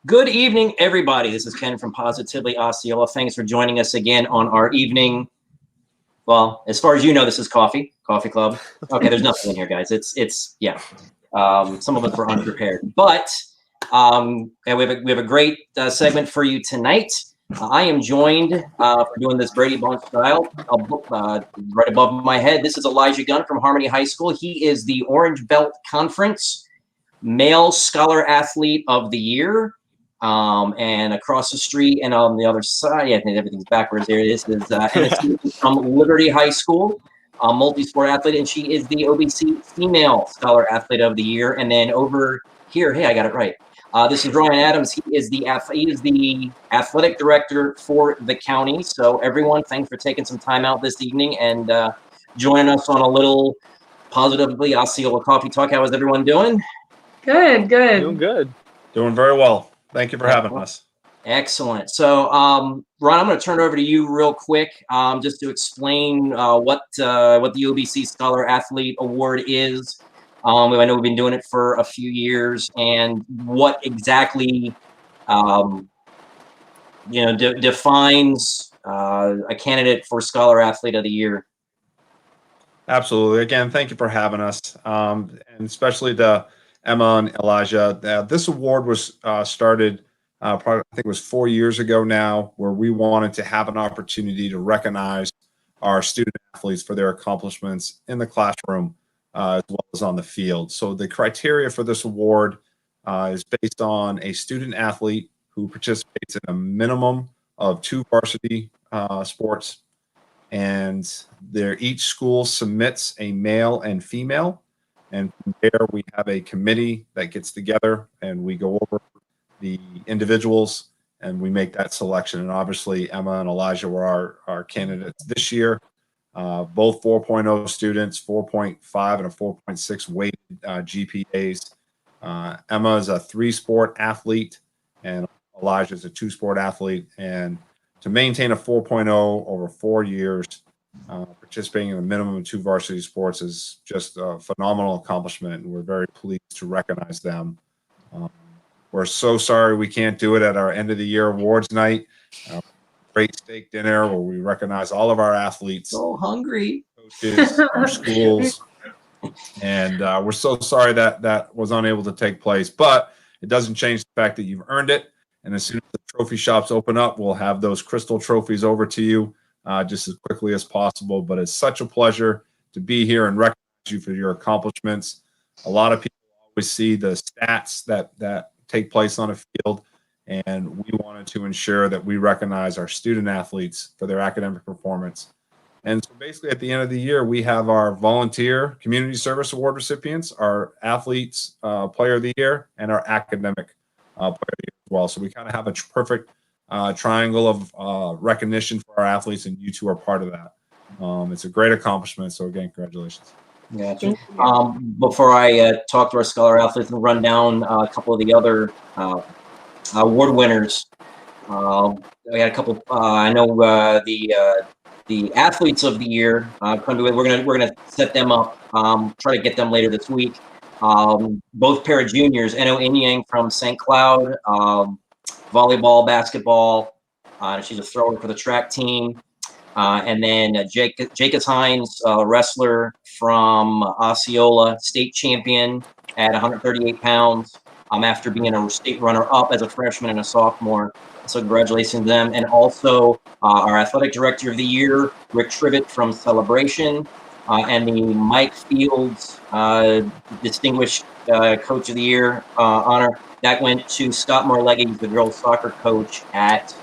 Good evening, everybody. This is Ken from Positively Osceola. Thanks for joining us again on our evening. Well, as far as you know, this is coffee club. Okay, there's nothing in here, guys. It's yeah. Some of us were unprepared, but yeah, we have a great segment for you tonight. I am joined for doing this Brady Bunch style right above my head. This is Elijah Gunn from Harmony High School. He is the Orange Belt Conference Male Scholar Athlete of the Year. And across the street and on the other side, yeah, I think everything's backwards there. This is from Liberty High School, a multi-sport athlete, and she is the OBC Female Scholar Athlete of the Year. And then over here, hey, I got it right. This is Ryan Adams. He is the athletic director for the county. So everyone, thanks for taking some time out this evening and joining us on a little Positively Osceola Coffee Talk. How is everyone doing? Good. Doing good. Doing very well. Thank you for having us. Excellent. So, Ron, I'm going to turn it over to you real quick, just to explain what the OBC Scholar Athlete Award is. I know we've been doing it for a few years, and what exactly, defines a candidate for Scholar Athlete of the Year. Absolutely. Again, thank you for having us, and especially to Emma and Elijah. This award was started, probably, I think it was 4 years ago now, where we wanted to have an opportunity to recognize our student athletes for their accomplishments in the classroom as well as on the field. So the criteria for this award is based on a student athlete who participates in a minimum of 2 varsity sports, and each school submits a male and female. And from there, we have a committee that gets together and we go over the individuals and we make that selection. And obviously, Emma and Elijah were our candidates this year. Both 4.0 students, 4.5 and a 4.6 weighted GPAs. Emma is a 3-sport athlete and Elijah is a 2-sport athlete. And to maintain a 4.0 over 4 years, participating in a minimum of 2 varsity sports is just a phenomenal accomplishment, and we're very pleased to recognize them. We're so sorry we can't do it at our end of the year awards night. Great steak dinner where we recognize all of our athletes. So hungry. Coaches, our schools. And we're so sorry that was unable to take place, but it doesn't change the fact that you've earned it. And as soon as the trophy shops open up, we'll have those crystal trophies over to you just as quickly as possible. But it's such a pleasure to be here and recognize you for your accomplishments. A lot of people always see the stats that take place on a field, and we wanted to ensure that we recognize our student athletes for their academic performance. And so basically at the end of the year, we have our volunteer community service award recipients, our athletes player of the year, and our academic player of the year as well. So we kind of have a perfect triangle of recognition for our athletes, and you two are part of that. It's a great accomplishment. So again, congratulations. Gotcha. Before I talk to our scholar athletes and run down a couple of the other award winners, we had a couple. I know the athletes of the year. We're gonna set them up. Try to get them later this week. Both pair of juniors, Eno Inyang from St. Cloud, volleyball, basketball. She's a thrower for the track team. And then Jacobs Hines, wrestler from Osceola, state champion at 138 pounds after being a state runner-up as a freshman and a sophomore. So congratulations to them. And also our athletic director of the year, Rick Tribbett from Celebration, and the Mike Fields distinguished coach of the year honor. That went to Scott Morleggy, the girls soccer coach at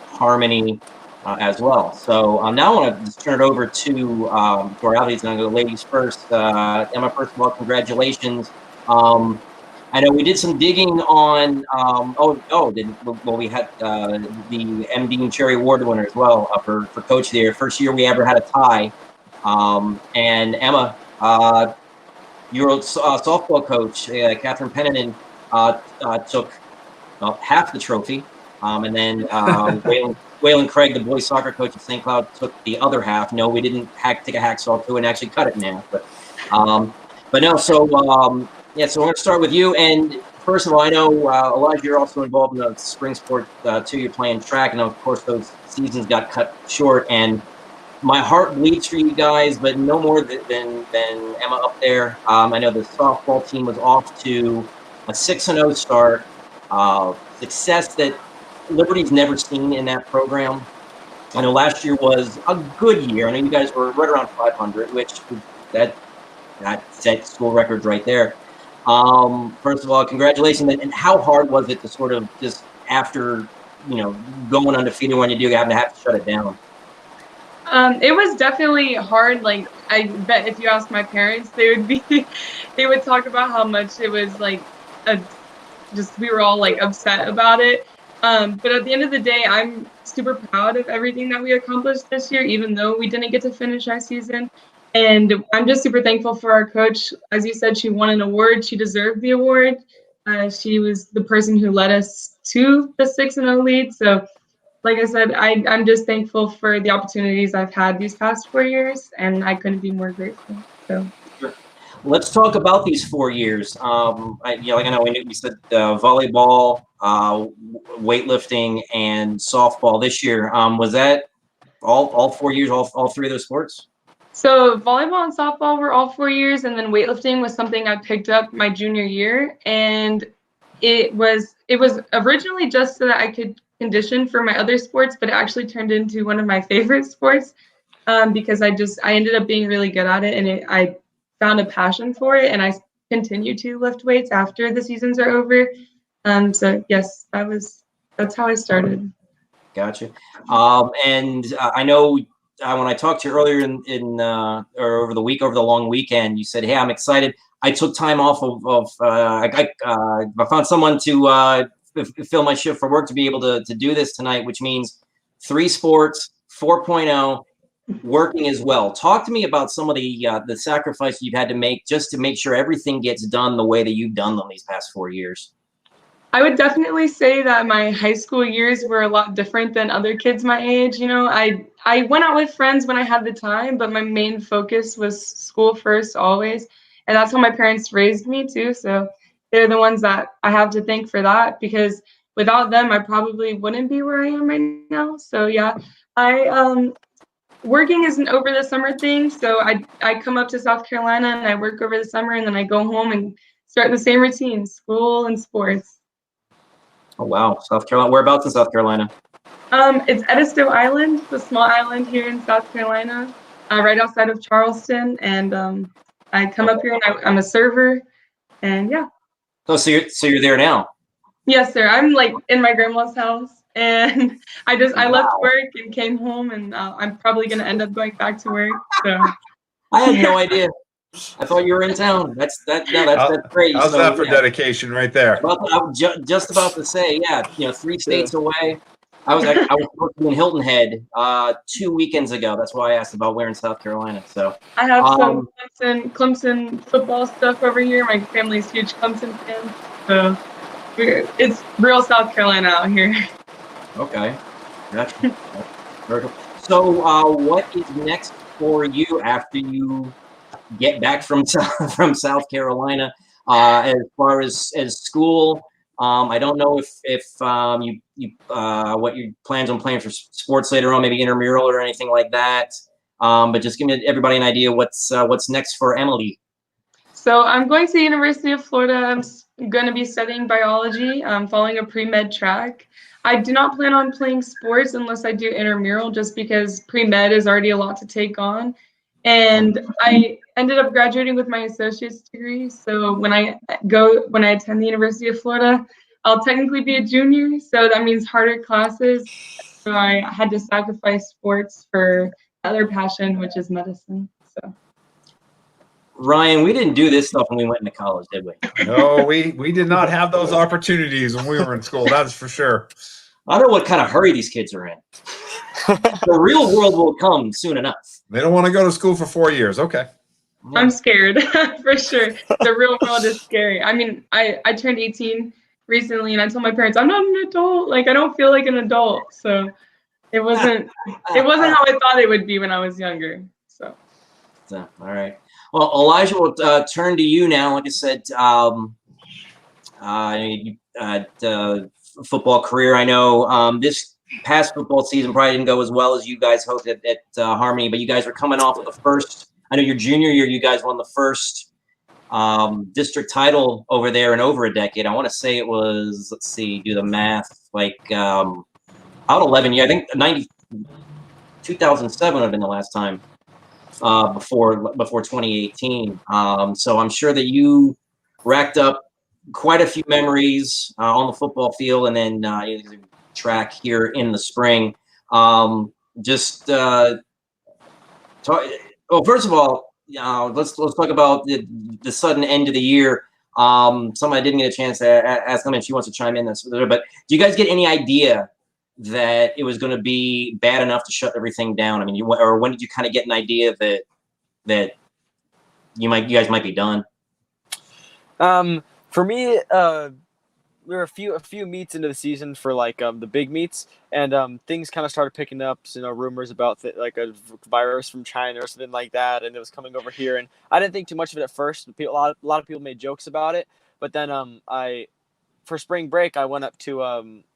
Harmony as well. So now I want to just turn it over to our athletes, and I'm going to go ladies first. Emma, first of all, congratulations. I know we did some digging on. We had the M. Dean Cherry Award winner as well for coach there. First year we ever had a tie. And Emma, your softball coach, Catherine Penninan, took half the trophy, and then Waylon Craig, the boys soccer coach at St. Cloud, took the other half. No, we didn't take a hacksaw to it and actually cut it in half. But no. So so we're going to start with you. And first of all, I know, Elijah, you're also involved in the spring sport, too. You're playing track, and of course, those seasons got cut short. And my heart bleeds for you guys, but no more than Emma up there. I know the softball team was off to a 6-0 start. Success that Liberty's never seen in that program. I know last year was a good year. I know you guys were right around 500, which that set school records right there. First of all, congratulations. And how hard was it to sort of just after, going undefeated when you do have to shut it down? It was definitely hard. Like, I bet if you asked my parents, they would talk about how much it was like we were all like upset about it. But at the end of the day, I'm super proud of everything that we accomplished this year, even though we didn't get to finish our season. And I'm just super thankful for our coach. As you said, she won an award. She deserved the award. She was the person who led us to the 6-0 lead. So, like I said, I'm just thankful for the opportunities I've had these past 4 years, and I couldn't be more grateful. So. Let's talk about these 4 years. I know we said volleyball, weightlifting, and softball this year. Was that all 4 years, all three of those sports? So volleyball and softball were all 4 years, and then weightlifting was something I picked up my junior year, and it was originally just so that I could condition for my other sports, but it actually turned into one of my favorite sports because I ended up being really good at it, and I found a passion for it, and I continue to lift weights after the seasons are over. So yes, that's how I started. Gotcha. And I know when I talked to you earlier or over the long weekend, you said, "Hey, I'm excited. I took time off I found someone to fill my shift for work to be able to do this tonight," which means 3 sports, 4.0. Working as well. Talk to me about some of the sacrifices you've had to make just to make sure everything gets done the way that you've done them these past 4 years. I would definitely say that my high school years were a lot different than other kids my age. I went out with friends when I had the time, but my main focus was school first always. And that's how my parents raised me too. So they're the ones that I have to thank for that, because without them, I probably wouldn't be where I am right now. So yeah, working isn't over the summer thing. So I come up to South Carolina and I work over the summer, and then I go home and start the same routine, school and sports. Oh, wow. South Carolina. Whereabouts in South Carolina? It's Edisto Island, the small island here in South Carolina, right outside of Charleston. And I come up here and I'm a server, and yeah. Oh, so you're there now? Yes, sir. I'm like in my grandma's house, and I left work and came home, and I'm probably gonna end up going back to work. So I had no idea. I thought you were in town. That's great. How's that for dedication right there? I was just about to say, 3 states away. I was supposed to be in Hilton Head 2 weekends ago. That's why I asked about where in South Carolina. So I have some Clemson football stuff over here. My family's huge Clemson fans, so it's real South Carolina out here. Okay, gotcha. Very cool. So, what is next for you after you get back from South Carolina? As far as school, I don't know if what your plans on playing for sports later on, maybe intramural or anything like that. But just give everybody an idea what's next for Emily. So I'm going to the University of Florida. I'm going to be studying biology, following a pre-med track. I do not plan on playing sports unless I do intramural, just because pre-med is already a lot to take on. And I ended up graduating with my associate's degree. So when I attend the University of Florida, I'll technically be a junior. So that means harder classes. So I had to sacrifice sports for other passion, which is medicine. So. Ryan, we didn't do this stuff when we went into college, did we? No, we did not have those opportunities when we were in school. That's for sure. I don't know what kind of hurry these kids are in. The real world will come soon enough. They don't want to go to school for 4 years. Okay. Yeah. I'm scared for sure. The real world is scary. I mean, I turned 18 recently, and I told my parents I'm not an adult. Like, I don't feel like an adult. So it wasn't how I thought it would be when I was younger. So all right. Well, Elijah, will turn to you now. Like I said, football career. I know this past football season probably didn't go as well as you guys hoped at Harmony, but you guys were coming off of the first. I know your junior year, you guys won the first district title over there in over a decade. I want to say it was, let's see, do the math, like about 11 years. I think 2007 would have been the last time before 2018. So I'm sure that you racked up quite a few memories on the football field, and then track here in the spring. Just talk. Well, first of all, let's talk about the sudden end of the year. Somebody didn't get a chance to ask them if she wants to chime in. But do you guys get any idea that it was going to be bad enough to shut everything down? I mean, or when did you kind of get an idea that you guys might be done? For me, we were a few meets into the season for like the big meets, and things kind of started picking up. You know, rumors about like a virus from China or something like that, and it was coming over here. And I didn't think too much of it at first. A lot of people made jokes about it, but then for spring break, I went up to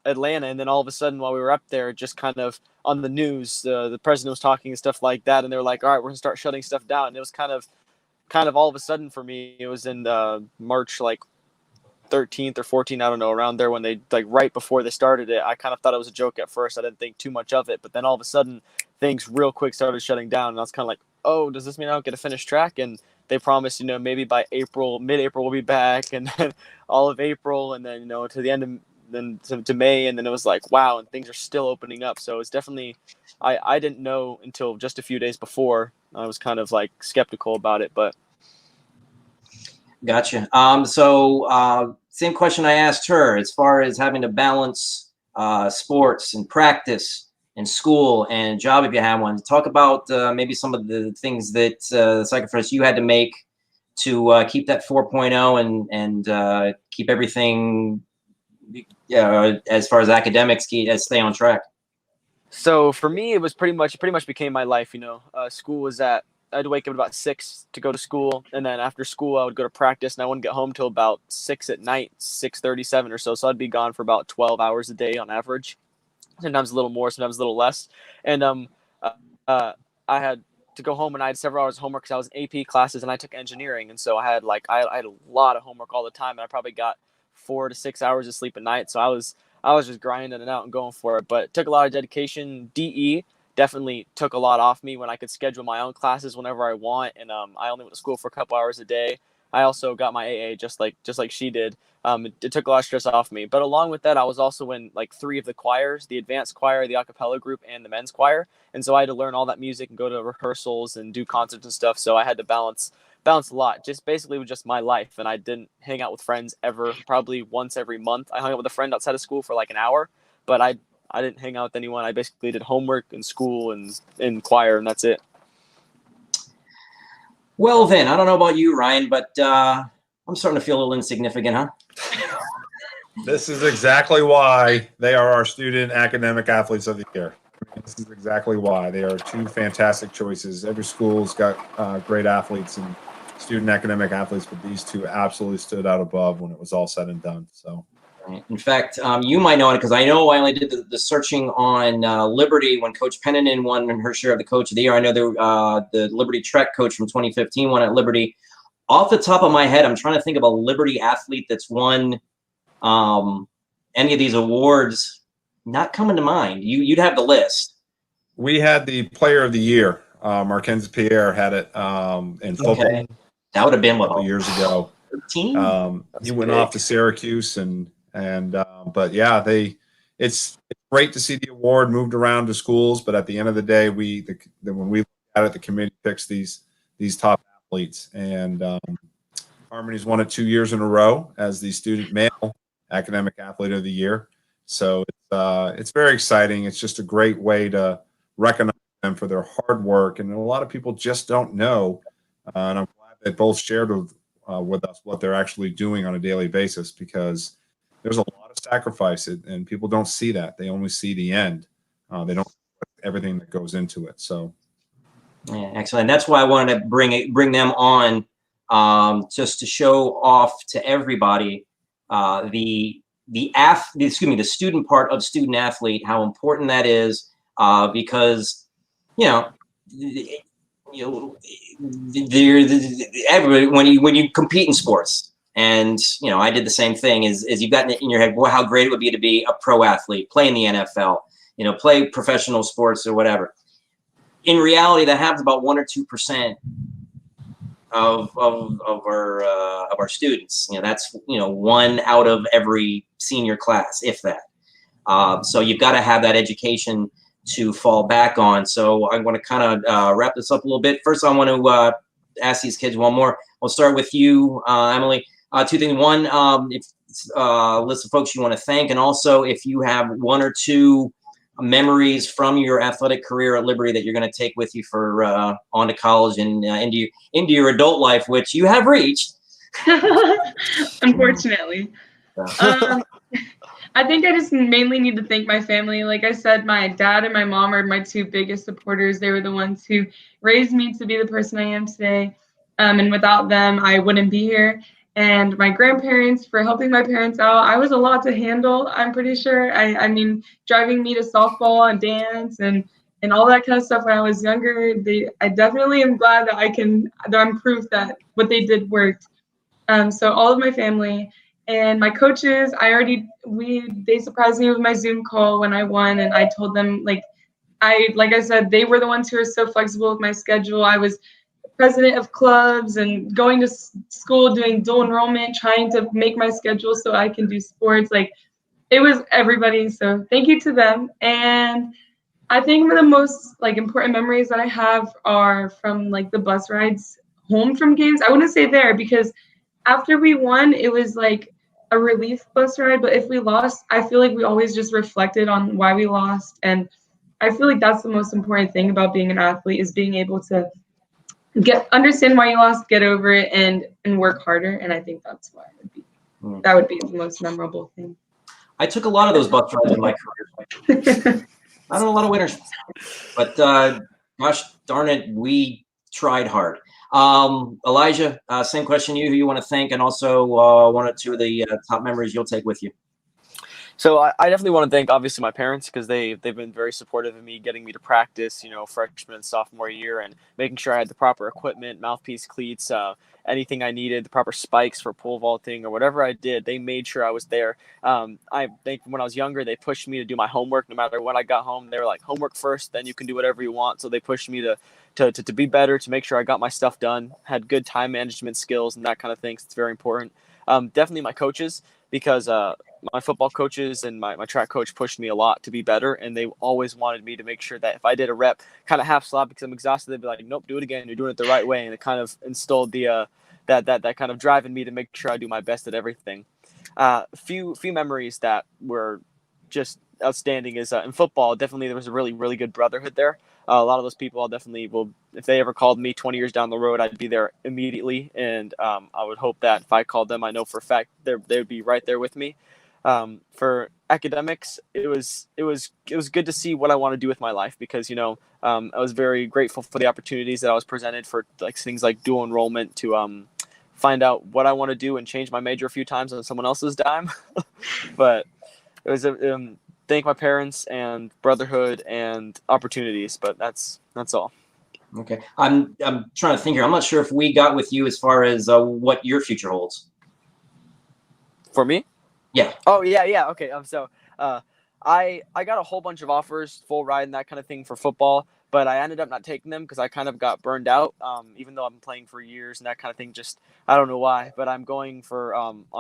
Atlanta, and then all of a sudden, while we were up there, just kind of on the news, the president was talking and stuff like that, and they were like, "All right, we're gonna start shutting stuff down." And it was kind of all of a sudden for me. It was in March, like 13th or 14th, I don't know, around there when they like right before they started it. I kind of thought it was a joke at first. I didn't think too much of it, but then all of a sudden, things real quick started shutting down, and I was kind of like, "Oh, does this mean I don't get to finish track?" And they promised, maybe by mid-April, we'll be back, and then all of April, and then to the end of then to May, and then it was like, wow, and things are still opening up. So it's definitely, I didn't know until just a few days before. I was kind of like skeptical about it, but. Gotcha. So same question I asked her as far as having to balance sports and practice and school and job if you have one. Talk about maybe some of the things that sacrifice you had to make to keep that 4.0 and keep everything as far as academics stay on track. So for me, it was pretty much became my life. School was I'd wake up at about 6 to go to school, and then after school I would go to practice, and I wouldn't get home till about 6 at night, 6:37 or so. So I'd be gone for about 12 hours a day on average, sometimes a little more, sometimes a little less. And I had to go home, and I had several hours of homework because I was in AP classes and I took engineering, and so I had a lot of homework all the time, and I probably got 4 to 6 hours of sleep a night. So I was just grinding it out and going for it, but it took a lot of dedication. DE definitely took a lot off me when I could schedule my own classes whenever I want, and I only went to school for a couple hours a day. I also got my AA just like she did. It took a lot of stress off me, but along with that, I was also in like 3 of the choirs: the advanced choir, the a cappella group, and the men's choir. And so I had to learn all that music and go to rehearsals and do concerts and stuff. So I had to balance a lot, just basically with just my life. And I didn't hang out with friends ever. Probably once every month I hung out with a friend outside of school for like an hour, but I didn't hang out with anyone. I basically did homework and school and choir, and that's it. Well, then, I don't know about you, Ryan, but I'm starting to feel a little insignificant, huh? This is exactly why they are our student academic athletes of the year. This is exactly why. They are 2 fantastic choices. Every school's got great athletes and student academic athletes, but these 2 absolutely stood out above when it was all said and done. So. In fact, you might know it because I know I only did the searching on Liberty when Coach Penninan won her share of the Coach of the Year. I know the Liberty Trek coach from 2015 won at Liberty. Off the top of my head, I'm trying to think of a Liberty athlete that's won any of these awards. Not coming to mind. You'd have the list. We had the Player of the Year. Marquez Pierre had it in football. Okay. That would have been a couple years ago. 13? He went off to Syracuse but yeah, it's great to see the award moved around to schools, but at the end of the day, when we look at it, the committee picks these top athletes, and Harmony's won it 2 years in a row as the student male academic athlete of the year. So it's very exciting. It's just a great way to recognize them for their hard work, and a lot of people just don't know. And I'm glad they both shared with us what they're actually doing on a daily basis, because there's a lot of sacrifice, and people don't see that. They only see the end. They don't see everything that goes into it. So, yeah, excellent. That's why I wanted to bring them on, just to show off to everybody the student part of student athlete, how important that is, because everybody, when you compete in sports, and I did the same thing, is you've got in your head, well, how great it would be to be a pro athlete, play in the NFL, play professional sports or whatever. In reality, that happens about 1 or 2% of our students. That's 1 out of every senior class, if that. So you've got to have that education to fall back on. So I'm going to kind of wrap this up a little bit. First, I want to ask these kids one more. We'll start with you, Emily. 2 things. One, if list of folks you want to thank, and also if you have 1 or 2 memories from your athletic career at Liberty that you're going to take with you for on to college and into your adult life, which you have reached. Unfortunately. I think I just mainly need to thank my family. Like I said, my dad and my mom are my 2 biggest supporters. They were the ones who raised me to be the person I am today. And without them, I wouldn't be here. And my grandparents for helping my parents out. I was a lot to handle, I'm pretty sure. I mean, driving me to softball and dance and all that kind of stuff when I was younger. I definitely am glad that I'm proof that what they did worked. So all of my family and my coaches, they surprised me with my Zoom call when I won, and I told them, like I said, they were the ones who were so flexible with my schedule. I was president of clubs and going to school, doing dual enrollment, trying to make my schedule so I can do sports. Like, it was everybody. So thank you to them. And I think the most important memories that I have are from the bus rides home from games. I wouldn't say there, because after we won, it was like a relief bus ride. But if we lost, I feel like we always just reflected on why we lost. And I feel like that's the most important thing about being an athlete, is being able to understand why you lost, get over it, and work harder. And I think that's why that would be the most memorable thing. I took a lot of those bus rides in my career. I don't know, a lot of winners, but gosh darn it, we tried hard. Elijah, same question to you, who you want to thank, and also 1 or 2 of the top memories you'll take with you. So I definitely want to thank, obviously, my parents, because they've been very supportive of me, getting me to practice, freshman and sophomore year, and making sure I had the proper equipment, mouthpiece cleats, anything I needed, the proper spikes for pole vaulting or whatever I did. They made sure I was there. I think when I was younger, they pushed me to do my homework. No matter when I got home, they were like, homework first, then you can do whatever you want. So they pushed me to be better, to make sure I got my stuff done, had good time management skills and that kind of thing. So it's very important. Definitely my coaches, because my football coaches and my track coach pushed me a lot to be better, and they always wanted me to make sure that if I did a rep kind of half slap because I'm exhausted, they'd be like, nope, do it again, you're doing it the right way. And it kind of instilled the that kind of drive in me to make sure I do my best at everything. Few memories that were just outstanding is in football, definitely there was a really, really good brotherhood there. A lot of those people, I'll definitely will, if they ever called me 20 years down the road, I'd be there immediately. And I would hope that if I called them, I know for a fact they would be right there with me. For academics, it was good to see what I want to do with my life, because I was very grateful for the opportunities that I was presented for, things like dual enrollment, to find out what I want to do and change my major a few times on someone else's dime. But it was thank my parents and brotherhood and opportunities, but that's all. Okay, I'm trying to think here. I'm not sure if we got with you as far as what your future holds. For me? Yeah. Oh, yeah. Okay. So, I got a whole bunch of offers, full ride and that kind of thing for football, but I ended up not taking them because I kind of got burned out. Even though I'm playing for years and that kind of thing, just I don't know why, but I'm going for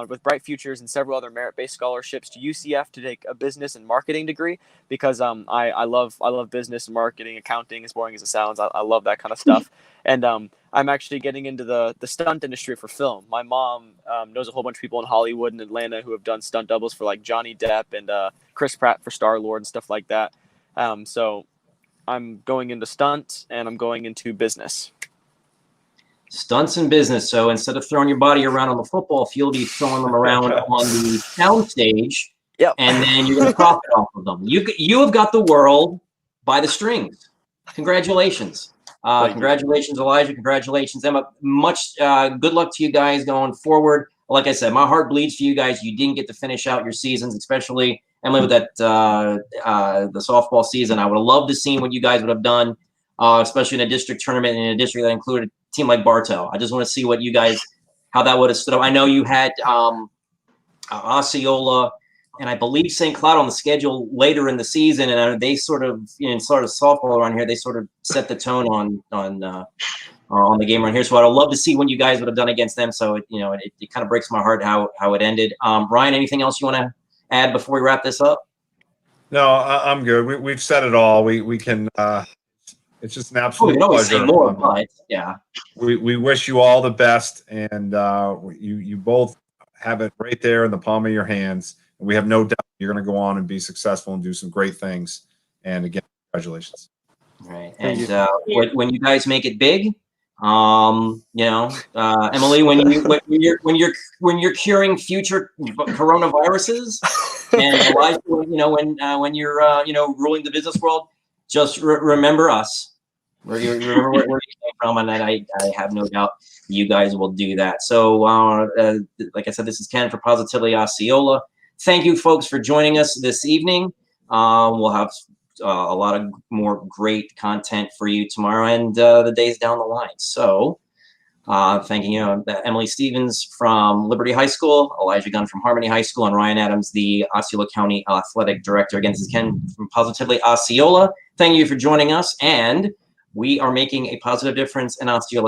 with Bright Futures and several other merit-based scholarships to UCF to take a business and marketing degree, because I love business and marketing, accounting, as boring as it sounds. I love that kind of stuff, and I'm actually getting into the stunt industry for film. My mom knows a whole bunch of people in Hollywood and Atlanta who have done stunt doubles for like Johnny Depp and Chris Pratt for Star-Lord and stuff like that. So I'm going into stunt and I'm going into business. Stunts and business. So instead of throwing your body around on the football field, you're throwing them around on the sound stage. Yep. And then you're going to profit off of them. You have got the world by the strings. Congratulations. Congratulations, Elijah. Congratulations, Emma. Much good luck to you guys going forward. like I said, my heart bleeds for you guys. You didn't get to finish out your seasons, especially Emily with that the softball season. I would have loved to see what you guys would have done, especially in a district tournament in a district that included a team like Bartow. I just want to see what you guys, how that would have stood up. I know you had Osceola and I believe St. Cloud on the schedule later in the season, and they sort of, sort of softball around here. They sort of set the tone on the game around here. So I'd love to see what you guys would have done against them. So it kind of breaks my heart how it ended. Ryan, anything else you want to add before we wrap this up? No, I'm good. We've said it all. We can. It's just an absolute we can always pleasure. say more, but yeah. We wish you all the best, and you both have it right there in the palm of your hands. And we have no doubt you're going to go on and be successful and do some great things. And again, congratulations. Right. And when you guys make it big, Emily, when you're curing future coronaviruses, and Elijah, when you're ruling the business world, just remember us. Remember where you came from, and I have no doubt you guys will do that. So, like I said, this is Ken for Positively Osceola. Thank you, folks, for joining us this evening. We'll have a lot of more great content for you tomorrow and the days down the line. So, thanking Emily Stevens from Liberty High School, Elijah Gunn from Harmony High School, and Ryan Adams, the Osceola County Athletic Director. Again, this is Ken from Positively Osceola. Thank you for joining us, and we are making a positive difference in Osceola